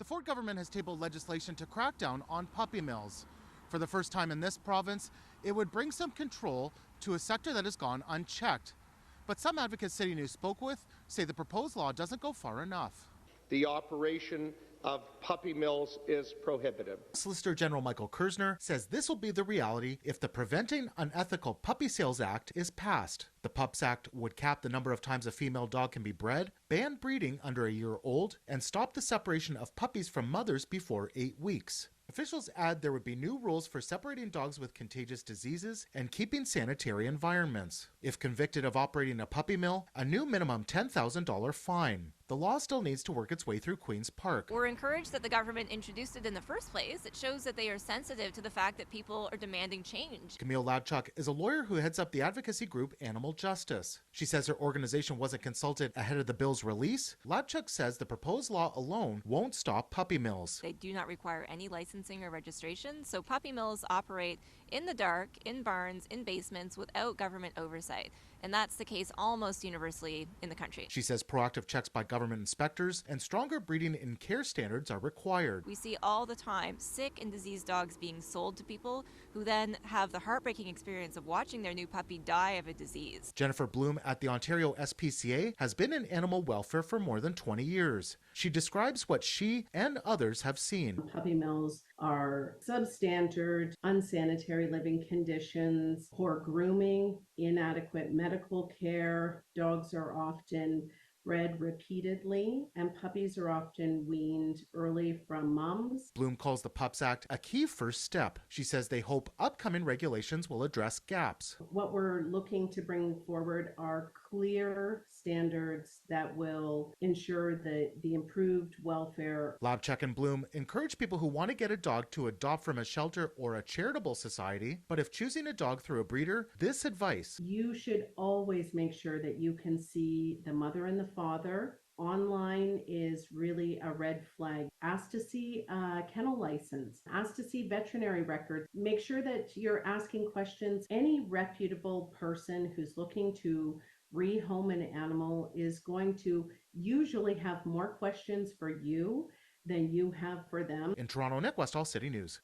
The Ford government has tabled legislation to crack down on puppy mills. For the first time in this province, it would bring some control to a sector that has gone unchecked. But some advocates CityNews spoke with say the proposed law doesn't go far enough. The operation of puppy mills is prohibited. Solicitor General Michael Kersner says this will be the reality if the Preventing Unethical Puppy Sales Act is passed. The PUPS Act would cap the number of times a female dog can be bred, ban breeding under a year old, and stop the separation of puppies from mothers before 8 weeks. Officials add there would be new rules for separating dogs with contagious diseases and keeping sanitary environments. If convicted of operating a puppy mill, a new minimum $10,000 fine. The law still needs to work its way through Queen's Park. We're encouraged that the government introduced it in the first place. It shows that they are sensitive to the fact that people are demanding change. Camille Labchuk is a lawyer who heads up the advocacy group Animal Justice. She says her organization wasn't consulted ahead of the bill's release. Labchuk says the proposed law alone won't stop puppy mills. They do not require any licensing or registration, so puppy mills operate in the dark, in barns, in basements, without government oversight. And that's the case almost universally in the country. She says proactive checks by government inspectors and stronger breeding and care standards are required. We see all the time sick and diseased dogs being sold to people who then have the heartbreaking experience of watching their new puppy die of a disease. Jennifer Bloom at the Ontario SPCA has been in animal welfare for more than 20 years. She describes what she and others have seen. Puppy mills are substandard, unsanitary living conditions, poor grooming, inadequate medical care. Dogs are often bred repeatedly, and puppies are often weaned early from moms. Bloom calls the PUPS Act a key first step. She says they hope upcoming regulations will address gaps. What we're looking to bring forward are clear standards that will ensure the improved welfare. Labchuk and Bloom encourage people who want to get a dog to adopt from a shelter or a charitable society, but if choosing a dog through a breeder, this advice: you should always make sure that you can see the mother and the father. Online is really a red flag. Ask to see a kennel license. Ask to see veterinary records. Make sure that you're asking questions. Any reputable person who's looking to rehome an animal is going to usually have more questions for you than you have for them. In Toronto, Nick Westoll, City News.